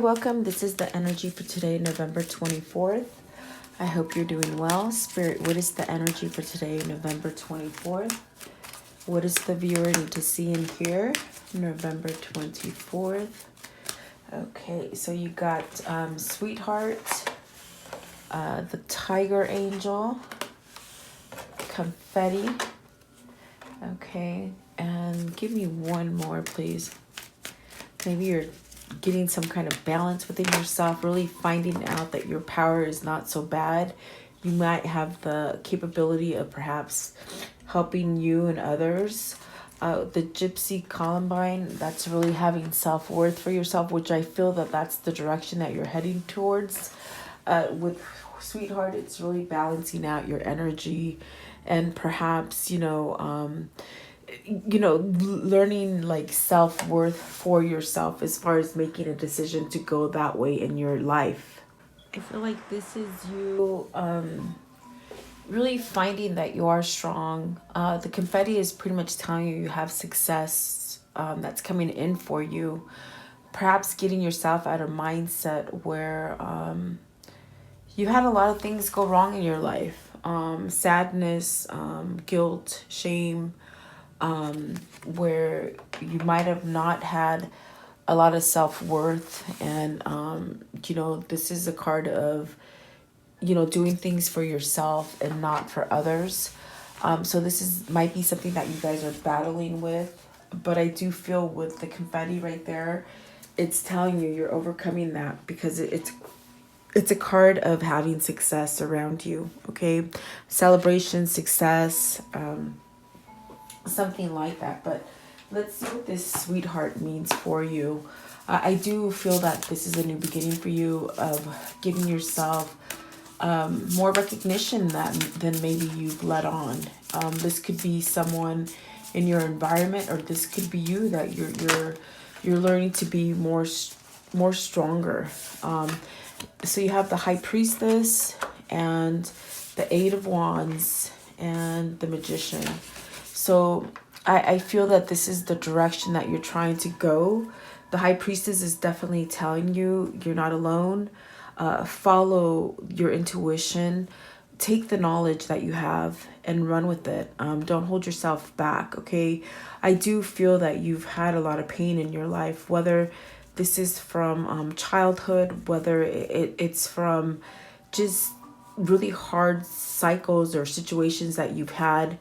welcome. This is the energy for today, November 24th. I hope you're doing well. Spirit, what is the energy for today, November 24th? What does the viewer need to see and hear, November 24th? Okay, so you got Sweetheart, the Tiger Angel, Confetti. Okay, and give me one more, please. Maybe you're getting some kind of balance within yourself, really finding out that your power is not so bad. You might have the capability of perhaps helping you and others. The Gypsy Columbine, that's really having self-worth for yourself, which I feel that that's the direction that you're heading towards. With Sweetheart, it's really balancing out your energy and perhaps, learning like self-worth for yourself as far as making a decision to go that way in your life. I feel like this is you really finding that you are strong. The confetti is pretty much telling you have success that's coming in for you. Perhaps getting yourself out of mindset where you had a lot of things go wrong in your life. Sadness, guilt, shame, where you might have not had a lot of self-worth. And, this is a card of, doing things for yourself and not for others. So this might be something that you guys are battling with. But I do feel with the confetti right there, it's telling you you're overcoming that because it's a card of having success around you. Okay, celebration, success, something like that. But let's see what this Sweetheart means for you. I do feel that this is a new beginning for you of giving yourself more recognition than maybe you've let on. This could be someone in your environment, or this could be you that you're learning to be more stronger. So you have the High Priestess and the Eight of Wands and the Magician. So I feel that this is the direction that you're trying to go. The High Priestess is definitely telling you you're not alone. Follow your intuition. Take the knowledge that you have and run with it. Don't hold yourself back, okay? I do feel that you've had a lot of pain in your life, whether this is from childhood, whether it's from just really hard cycles or situations that you've had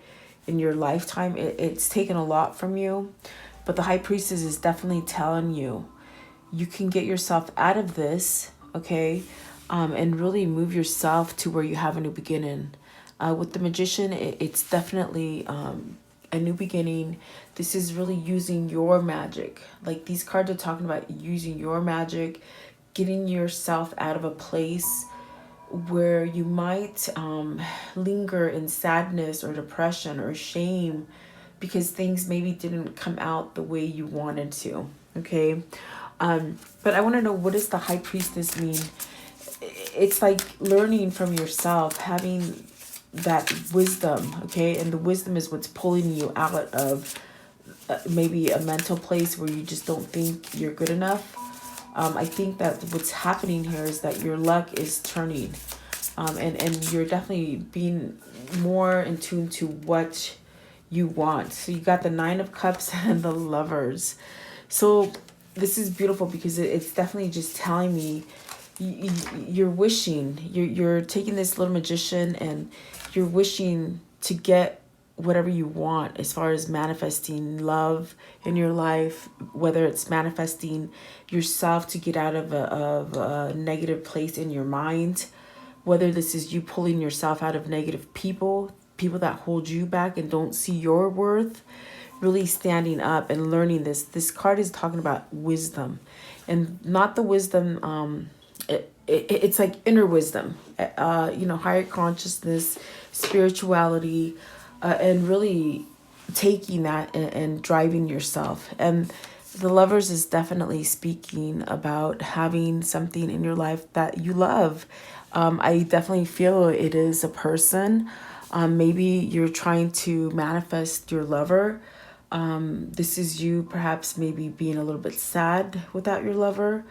in your lifetime. It's taken a lot from you. But the High Priestess is definitely telling you you can get yourself out of this, okay? And really move yourself to where you have a new beginning. With the Magician, it's definitely a new beginning. This is really using your magic. Like these cards are talking about using your magic, getting yourself out of a place where you might linger in sadness or depression or shame because things maybe didn't come out the way you wanted to, okay? But I want to know, what does the High Priestess mean? It's like learning from yourself, having that wisdom, okay? And the wisdom is what's pulling you out of maybe a mental place where you just don't think you're good enough. I think that what's happening here is that your luck is turning, and you're definitely being more in tune to what you want. So you got the Nine of Cups and the Lovers. So this is beautiful because it's definitely just telling me you're wishing, you're taking this little magician and you're wishing to get whatever you want as far as manifesting love in your life, whether it's manifesting yourself to get out of a negative place in your mind, whether this is you pulling yourself out of negative people that hold you back and don't see your worth, really standing up and learning this. This card is talking about wisdom, and not the wisdom, it's like inner wisdom, higher consciousness, spirituality, and really taking that and driving yourself. And the Lovers is definitely speaking about having something in your life that you love. I definitely feel it is a person. Maybe you're trying to manifest your lover. This is you perhaps maybe being a little bit sad without your lover.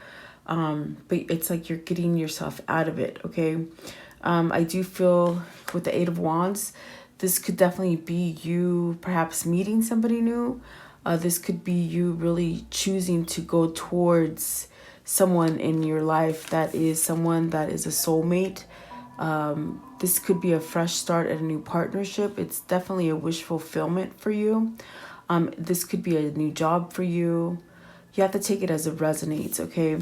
but it's like you're getting yourself out of it, okay? I do feel with the Eight of Wands, this could definitely be you perhaps meeting somebody new. This could be you really choosing to go towards someone in your life that is someone that is a soulmate. This could be a fresh start at a new partnership. It's definitely a wish fulfillment for you. This could be a new job for you. You have to take it as it resonates, okay?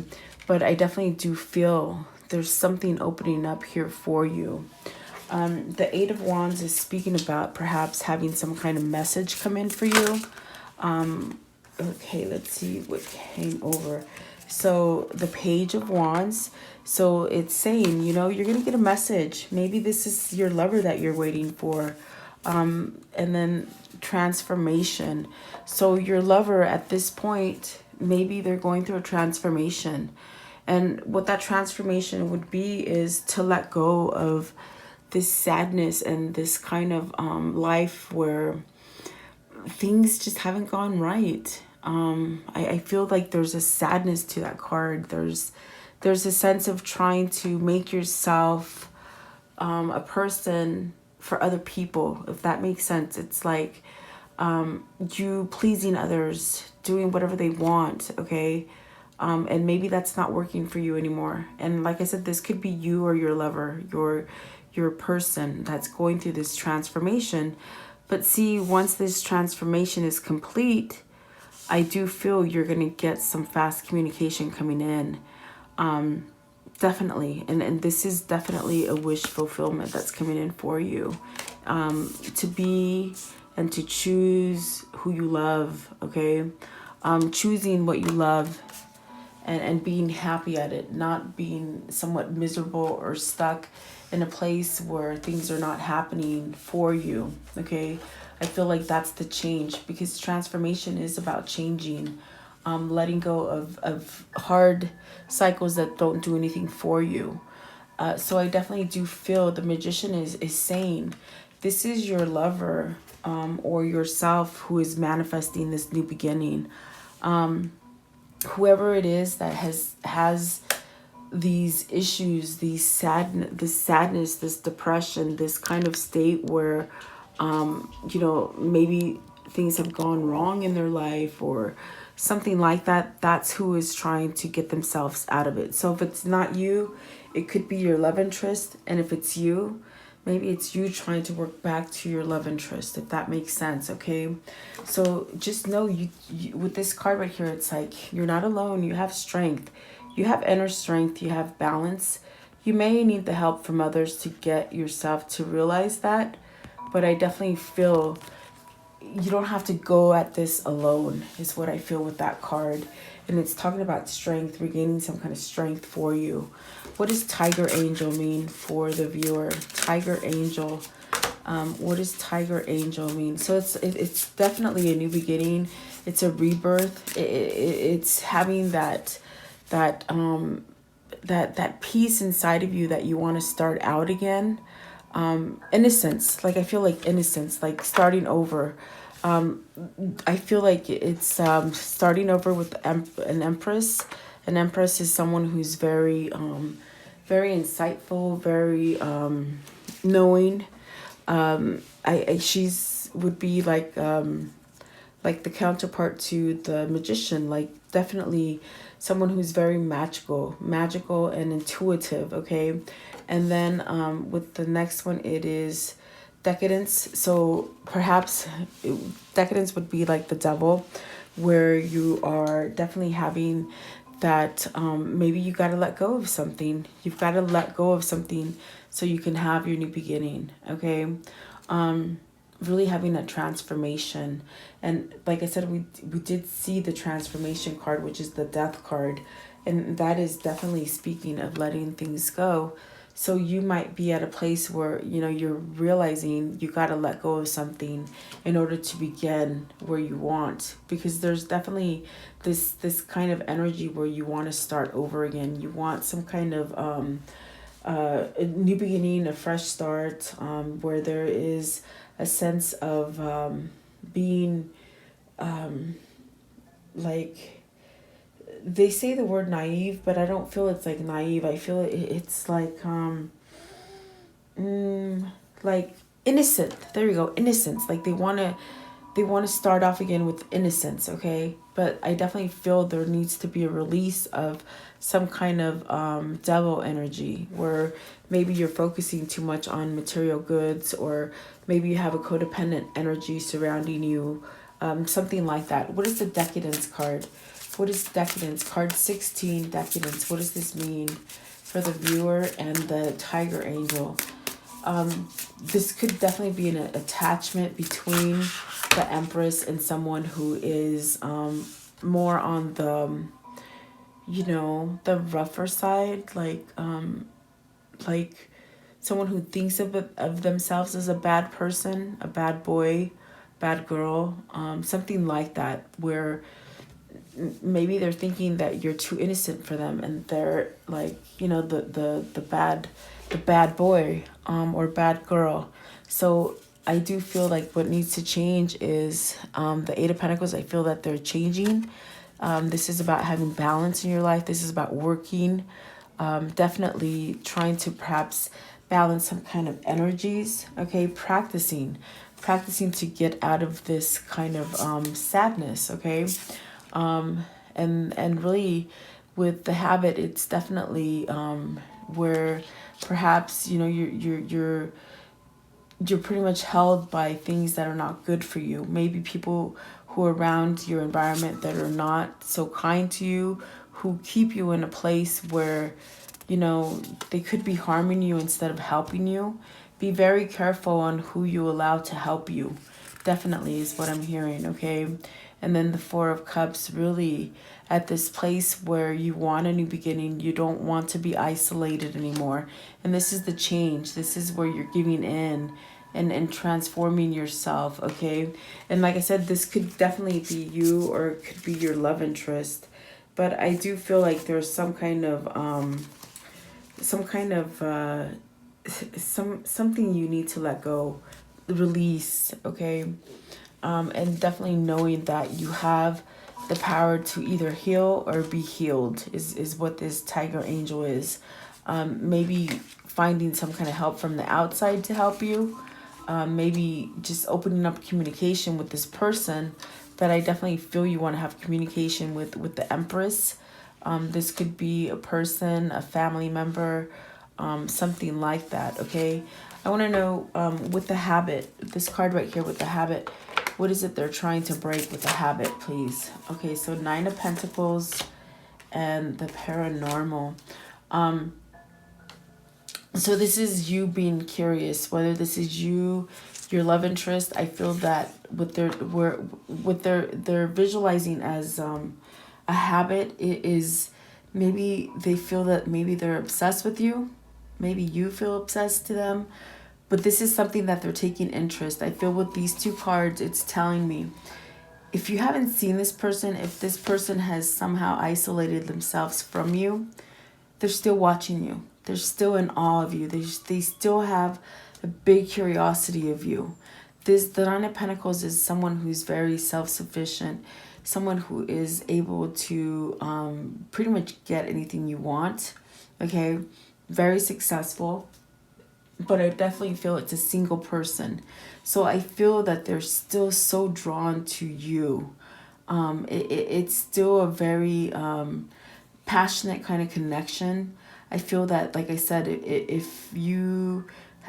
But I definitely do feel there's something opening up here for you. The Eight of Wands is speaking about perhaps having some kind of message come in for you. Okay, let's see what came over. So the Page of Wands. So it's saying, you know, you're going to get a message. Maybe this is your lover that you're waiting for. And then transformation. So your lover at this point, maybe they're going through a transformation. And what that transformation would be is to let go of this sadness and this kind of life where things just haven't gone right. I feel like there's a sadness to that card. There's a sense of trying to make yourself a person for other people, if that makes sense. It's like you pleasing others, doing whatever they want, okay? And maybe that's not working for you anymore. And like I said, this could be you or your lover, your person that's going through this transformation. But see, once this transformation is complete, I do feel you're going to get some fast communication coming in. Definitely. And this is definitely a wish fulfillment that's coming in for you. To be and to choose who you love, okay? Choosing what you love and being happy at it, not being somewhat miserable or stuck in a place where things are not happening for you, okay? I feel like that's the change, because transformation is about changing, letting go of hard cycles that don't do anything for you. So I definitely do feel the Magician is saying this is your lover or yourself who is manifesting this new beginning. Whoever it is that has these issues, this sadness, this depression, this kind of state where, you know, maybe things have gone wrong in their life or something like that, that's who is trying to get themselves out of it. So if it's not you, it could be your love interest. And if it's you, maybe it's you trying to work back to your love interest, if that makes sense, okay? So just know you with this card right here, it's like you're not alone. You have strength. You have inner strength. You have balance. You may need the help from others to get yourself to realize that. But I definitely feel you don't have to go at this alone, is what I feel with that card. And it's talking about strength, regaining some kind of strength for you. What does Tiger Angel mean for the viewer? Tiger Angel. What does Tiger Angel mean? So it's definitely a new beginning. It's a rebirth. It's having that peace inside of you that you want to start out again. Innocence, like I feel like innocence, like starting over. I feel like it's starting over with an empress. An empress is someone who's very very insightful, very knowing. She's would be like the counterpart to the Magician, like definitely someone who's very magical and intuitive, okay? And then with the next one, it is decadence. So perhaps decadence would be like the devil, where you are definitely having that maybe you got to let go of something. You've got to let go of something so you can have your new beginning, okay? Really having a transformation. And like I said, we did see the transformation card, which is the death card, and that is definitely speaking of letting things go. So you might be at a place where, you know, you're realizing you got to let go of something in order to begin where you want, because there's definitely this kind of energy where you want to start over again. You want some kind of a new beginning, a fresh start, where there is a sense of being like they say the word naive, but I don't feel it's like naive. I feel it's like innocent. There you go, innocence. Like they want to start off again with innocence, okay? But I definitely feel there needs to be a release of some kind of devil energy, where maybe you're focusing too much on material goods, or maybe you have a codependent energy surrounding you, something like that. What is the decadence card? What is decadence? Card 16, decadence. What does this mean for the viewer and the tiger angel? This could definitely be an attachment between the Empress and someone who is more on the, the rougher side, like someone who thinks of themselves as a bad person, a bad boy, bad girl, something like that, where maybe they're thinking that you're too innocent for them, and they're like, the bad boy, or bad girl. So I do feel like what needs to change is the Eight of Pentacles. I feel that they're changing. This is about having balance in your life. This is about working, definitely trying to perhaps balance some kind of energies. Okay, practicing to get out of this kind of sadness. Okay, and really with the habit, it's definitely where perhaps you're pretty much held by things that are not good for you. Maybe people who are around your environment that are not so kind to you, who keep you in a place where they could be harming you instead of helping you. Be very careful on who you allow to help you. Definitely is what I'm hearing, okay? And then the Four of Cups, really at this place where you want a new beginning. You don't want to be isolated anymore. And this is the change. This is where you're giving in and transforming yourself, okay? And like I said, this could definitely be you, or it could be your love interest. But I do feel like there's something you need to let go, release, okay? And definitely knowing that you have the power to either heal or be healed is what this tiger angel is. Maybe finding some kind of help from the outside to help you. Maybe just opening up communication with this person. But I definitely feel you want to have communication with the Empress. This could be a person, a family member, something like that, okay? I want to know with the habit, this card right here with the habit, what is it they're trying to break with the habit, please? Okay, so Nine of Pentacles and the paranormal. So this is you being curious, whether this is you, your love interest. I feel that what they're visualizing as a habit is maybe they feel that maybe they're obsessed with you. Maybe you feel obsessed to them. But this is something that they're taking interest. I feel with these two cards, it's telling me, if you haven't seen this person, if this person has somehow isolated themselves from you, they're still watching you. They're still in awe of you. They still have a big curiosity of you. The Nine of Pentacles is someone who's very self-sufficient, someone who is able to pretty much get anything you want, okay? Very successful. But I definitely feel it's a single person. So I feel that they're still so drawn to you. It's still a very passionate kind of connection. I feel that, like I said, if you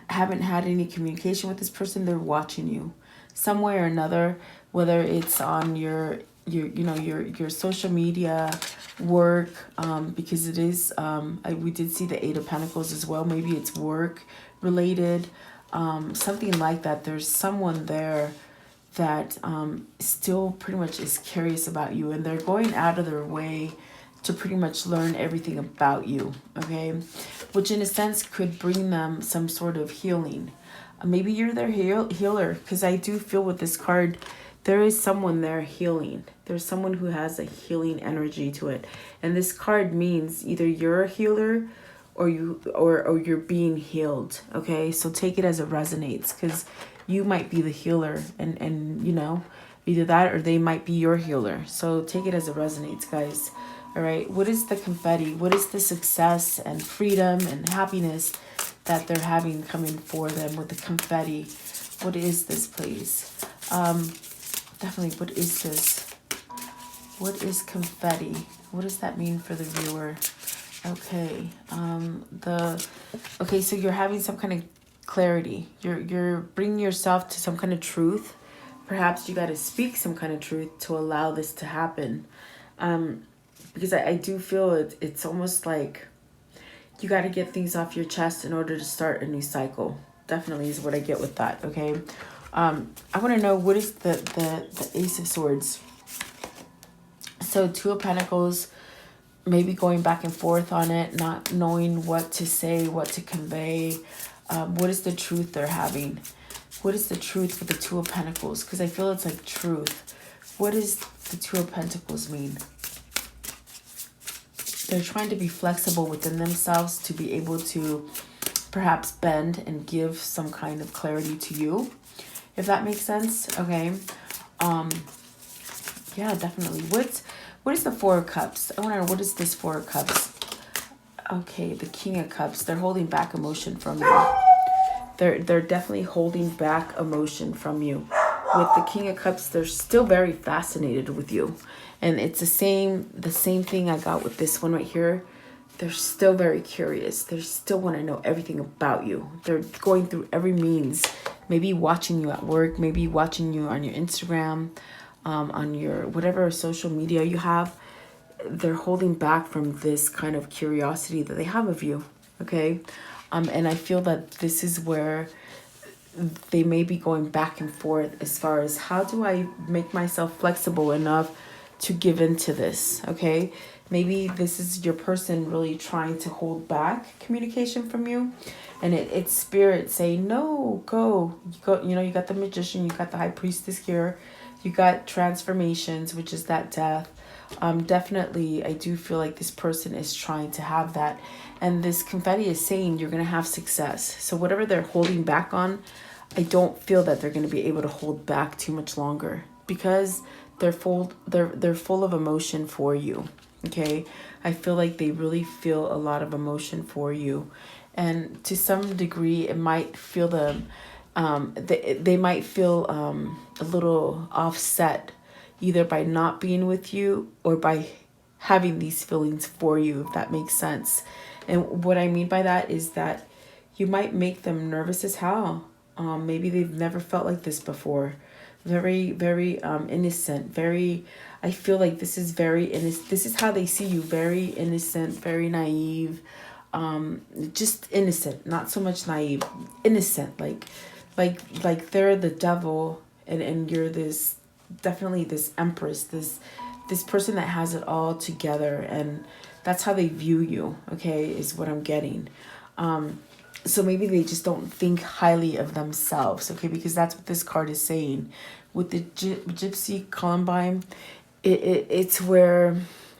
haven't had any communication with this person, they're watching you some way or another, whether it's on your social media, work, because it is, we did see the Eight of Pentacles as well. Maybe it's work related, something like that. There's someone there that still pretty much is curious about you, and they're going out of their way to pretty much learn everything about you, okay? Which in a sense could bring them some sort of healing. Maybe you're their healer, because I do feel with this card, there is someone there healing. There's someone who has a healing energy to it. And this card means either you're a healer or you're being healed, okay? So take it as it resonates, because you might be the healer, and either that or they might be your healer. So take it as it resonates, guys. All All right. What is the confetti? What is the success and freedom and happiness that they're having coming for them with the confetti? What is this, please? Definitely, what is this? What is confetti? What does that mean for the viewer? Okay. Okay, so you're having some kind of clarity. You're bringing yourself to some kind of truth. Perhaps you got to speak some kind of truth to allow this to happen. Because I do feel it's almost like you got to get things off your chest in order to start a new cycle. Definitely is what I get with that, okay? I want to know, what is the Ace of Swords? So Two of Pentacles, maybe going back and forth on it, not knowing what to say, what to convey. What is the truth they're having? What is the truth with the Two of Pentacles? Because I feel it's like truth. What does the Two of Pentacles mean? They're trying to be flexible within themselves to be able to perhaps bend and give some kind of clarity to you, if that makes sense. Okay. Yeah, definitely. What is the Four of Cups? I want to know, what is this Four of Cups? Okay, the King of Cups. They're holding back emotion from you. They're definitely holding back emotion from you. With the King of Cups, they're still very fascinated with you. And it's the same thing I got with this one right here. They're still very curious. They still want to know everything about you. They're going through every means. Maybe watching you at work, maybe watching you on your Instagram, on your whatever social media you have. They're holding back from this kind of curiosity that they have of you. Okay. And I feel that this is where they may be going back and forth as far as, how do I make myself flexible enough to give into this? Okay. Maybe this is your person really trying to hold back communication from you. And it's spirit saying, no, go. You know, you got the Magician, you got the High Priestess here. You got transformations, which is that death. Definitely, I do feel like this person is trying to have that. And this confetti is saying you're going to have success. So whatever they're holding back on, I don't feel that they're going to be able to hold back too much longer, because they're full of emotion for you. Okay. I feel like they really feel a lot of emotion for you. And to some degree, it might feel them, they might feel a little offset, either by not being with you or by having these feelings for you, if that makes sense. And what I mean by that is that you might make them nervous as hell. Maybe they've never felt like this before. Very, very innocent. Very, I feel like this is very innocent. This is how they see you. Very innocent, very naive. Just innocent, not so much naive. Innocent, like they're the devil, and you're this, definitely this empress, this person that has it all together, and that's how they view you. Okay, is what I'm getting. So maybe they just don't think highly of themselves. Okay, because that's what this card is saying. With the Gypsy Columbine, it's where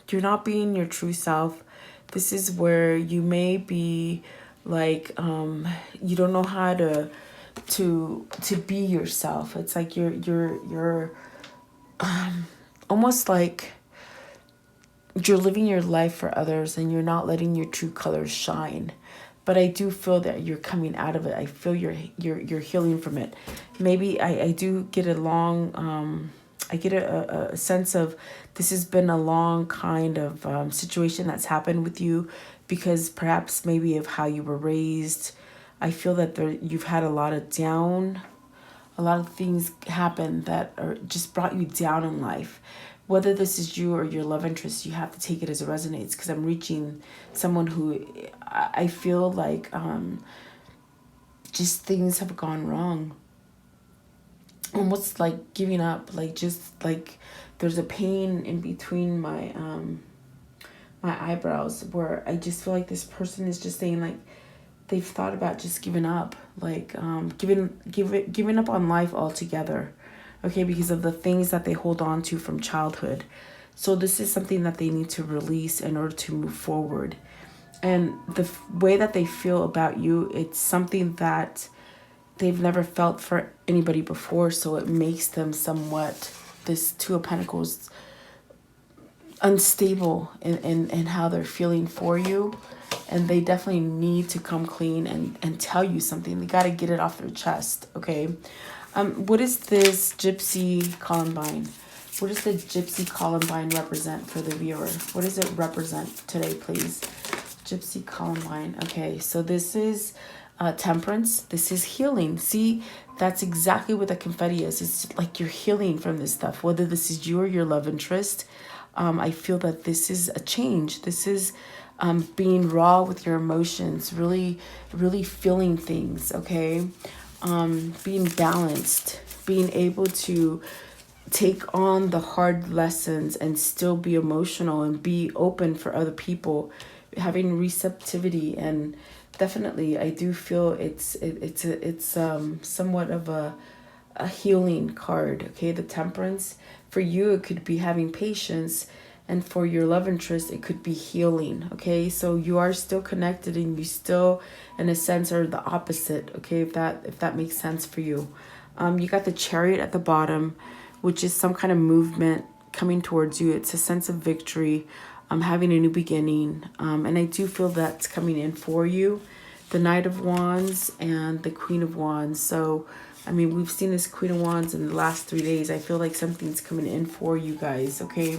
you're not being your true self. This is where you may be like, you don't know how to be yourself. It's like you're almost like you're living your life for others, and you're not letting your true colors shine. But I do feel that you're coming out of it. I feel you're healing from it. Maybe I do get a long, I get a sense of this has been a long kind of situation that's happened with you, because perhaps maybe of how you were raised. I feel that you've had a lot of things happen that are just brought you down in life. Whether this is you or your love interest, you have to take it as it resonates, because I'm reaching someone who I feel like just things have gone wrong. Almost like giving up, like just like there's a pain in between my my eyebrows, where I just feel like this person is just saying, like, they've thought about just giving up, like giving up on life altogether. Okay, because of the things that they hold on to from childhood. So this is something that they need to release in order to move forward. And the way that they feel about you, it's something that they've never felt for anybody before. So it makes them somewhat, this Two of Pentacles unstable in how they're feeling for you. And they definitely need to come clean and tell you something. They got to get it off their chest, okay? What is this Gypsy Columbine? What does the Gypsy Columbine represent for the viewer? What does it represent today, please? Gypsy Columbine. Okay, so this is temperance. This is healing. See, that's exactly what the confetti is. It's like you're healing from this stuff. Whether this is you or your love interest, I feel that this is a change. This is being raw with your emotions, really, really feeling things, okay? Being balanced, being able to take on the hard lessons and still be emotional and be open for other people, having receptivity. And definitely I do feel it's somewhat of a healing card, okay? The temperance, for you it could be having patience, and for your love interest it could be healing, okay? So you are still connected, and you still in a sense are the opposite, okay? If that makes sense for you. You got the Chariot at the bottom, which is some kind of movement coming towards you. It's a sense of victory, having a new beginning, and I do feel that's coming in for you. The Knight of Wands and the Queen of Wands. So I mean, we've seen this Queen of Wands in the last 3 days. I feel like something's coming in for you guys, okay?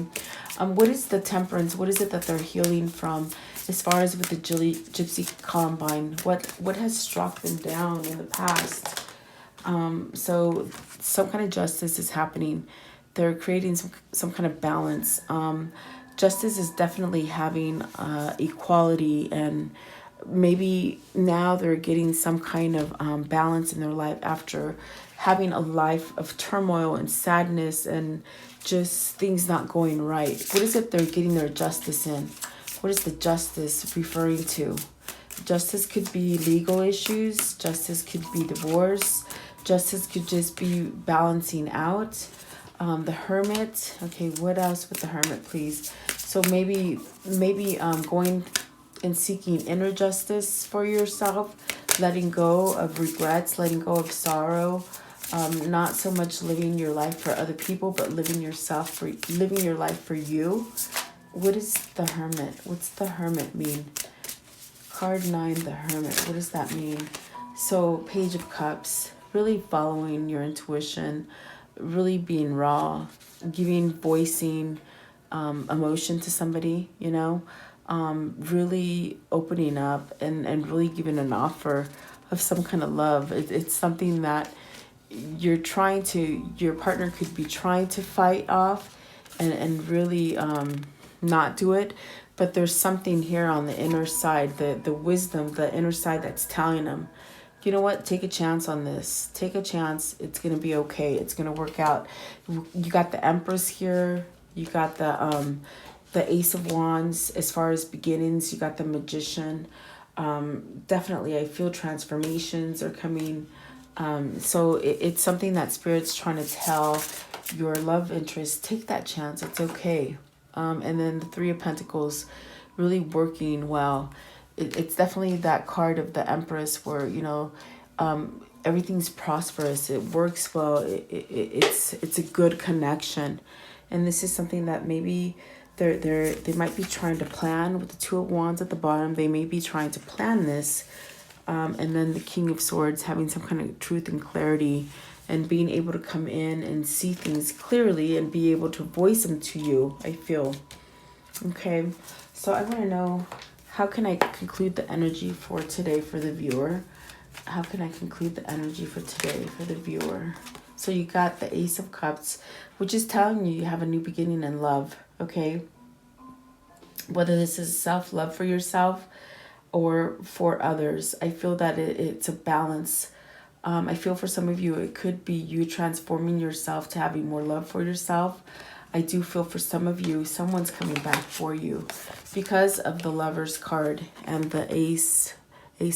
What is the temperance? What is it that they're healing from as far as with the Gypsy Columbine? What has struck them down in the past? So some kind of justice is happening. They're creating some kind of balance. Justice is definitely having equality, and maybe now they're getting some kind of balance in their life after having a life of turmoil and sadness and just things not going right. What is it they're getting their justice in? What is the justice referring to? Justice could be legal issues. Justice could be divorce. Justice could just be balancing out. The Hermit. Okay, what else with the Hermit, please? So maybe going and seeking inner justice for yourself, letting go of regrets, letting go of sorrow, not so much living your life for other people, but living your life for you. What is the Hermit? What's the Hermit mean? Card 9, the Hermit. What does that mean? So Page of Cups, really following your intuition, really being raw, voicing emotion to somebody, you know, really opening up and really giving an offer of some kind of love. It's something that your partner could be trying to fight off and really not do it. But there's something here on the inner side, the wisdom, the inner side that's telling them, you know what, take a chance on this. Take a chance. It's going to be okay. It's going to work out. You got the Empress here. You got the Ace of Wands as far as beginnings. You got the Magician. Definitely, I feel transformations are coming. So it's something that Spirit's trying to tell your love interest. Take that chance. It's okay. And then the Three of Pentacles, really working well. It's definitely that card of the Empress where, you know, everything's prosperous. It works well. It's a good connection. And this is something that maybe they might be trying to plan with the Two of Wands at the bottom. They may be trying to plan this. And then the King of Swords, having some kind of truth and clarity and being able to come in and see things clearly and be able to voice them to you, I feel. Okay, so I want to know, how can I conclude the energy for today for the viewer? How can I conclude the energy for today for the viewer? So you got the Ace of Cups, which is telling you have a new beginning in love, okay? Whether this is self-love for yourself or for others, I feel that it's a balance. I feel for some of you, it could be you transforming yourself to having more love for yourself. I do feel for some of you, someone's coming back for you because of the Lover's card and the Ace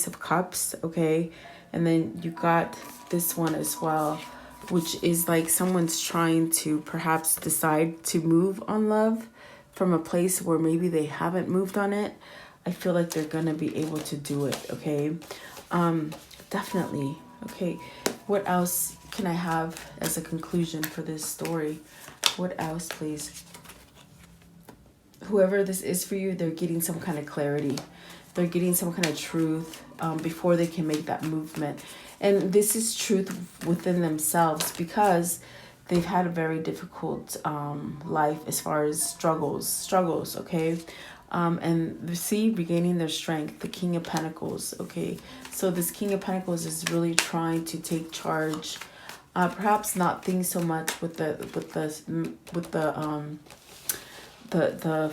of Cups, okay? And then you got this one as well, which is like someone's trying to perhaps decide to move on love from a place where maybe they haven't moved on it. I feel like they're going to be able to do it, okay? Definitely. Okay, what else can I have as a conclusion for this story? What else, please? whoever this is for you, they're getting some kind of clarity. They're getting some kind of truth before they can make that movement. And this is truth within themselves because they've had a very difficult life as far as struggles, okay? And see, regaining their strength, the King of Pentacles, okay? So this King of Pentacles is really trying to take charge. Perhaps not think so much with the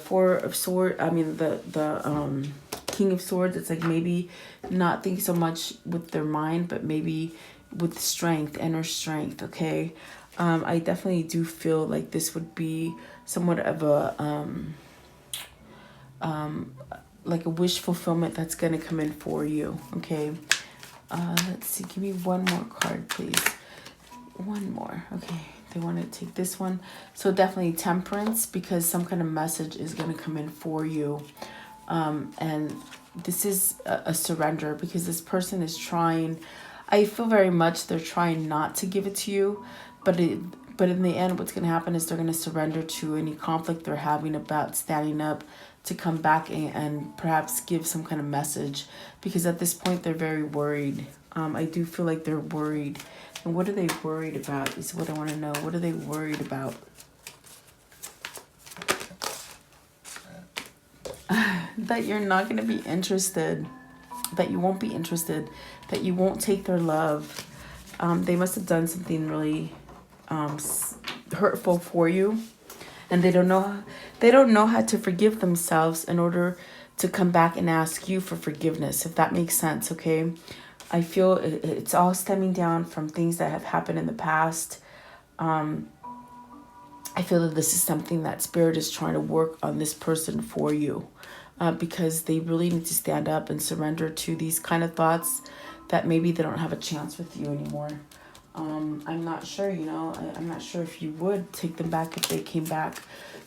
Four of Swords. I mean the King of Swords. It's like maybe not think so much with their mind, but maybe with strength, inner strength. Okay, I definitely do feel like this would be somewhat of a like a wish fulfillment that's gonna come in for you. Okay, let's see. Give me one more card, please. One more. Okay, they want to take this one. So definitely Temperance, because some kind of message is going to come in for you. And this is a surrender, because this person is trying, I feel very much they're trying not to give it to you, but in the end, what's going to happen is they're going to surrender to any conflict they're having about standing up to come back and perhaps give some kind of message, because at this point they're very worried. I do feel like they're worried. And what are they worried about is what I want to know. What are they worried about? That you're not going to be interested. That you won't be interested. That you won't take their love. They must have done something really hurtful for you. And they don't know how to forgive themselves in order to come back and ask you for forgiveness, if that makes sense, okay? I feel it's all stemming down from things that have happened in the past. I feel that this is something that Spirit is trying to work on this person for you, because they really need to stand up and surrender to these kind of thoughts that maybe they don't have a chance with you anymore. I'm not sure, I'm not sure if you would take them back if they came back.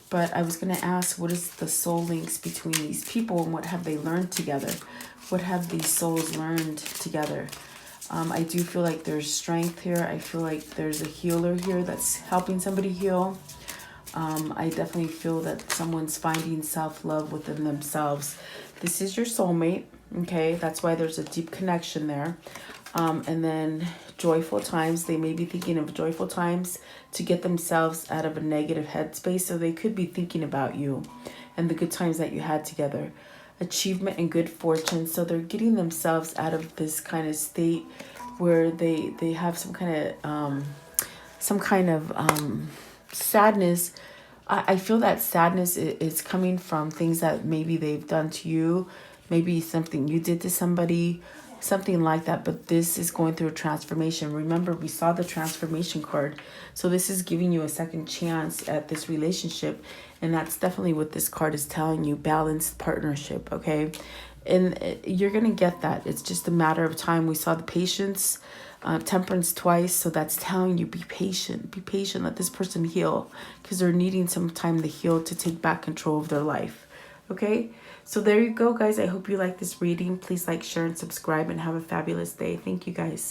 But I was going to ask, what is the soul links between these people and what have they learned together? What have these souls learned together? I do feel like there's strength here. I feel like there's a healer here that's helping somebody heal. I definitely feel that someone's finding self-love within themselves. This is your soulmate, okay? That's why there's a deep connection there. And then joyful times. They may be thinking of joyful times to get themselves out of a negative headspace. So they could be thinking about you and the good times that you had together. Achievement and good fortune. So they're getting themselves out of this kind of state where they have some kind of sadness. I feel that sadness is coming from things that maybe they've done to you, maybe something you did to somebody, something like that. But this is going through a transformation. Remember, we saw the transformation card. So this is giving you a second chance at this relationship. And that's definitely what this card is telling you. Balanced partnership, okay? And you're going to get that. It's just a matter of time. We saw the patience, temperance twice. So that's telling you, be patient. Be patient. Let this person heal, because they're needing some time to heal, to take back control of their life. Okay? So there you go, guys. I hope you like this reading. Please like, share, and subscribe, and have a fabulous day. Thank you, guys.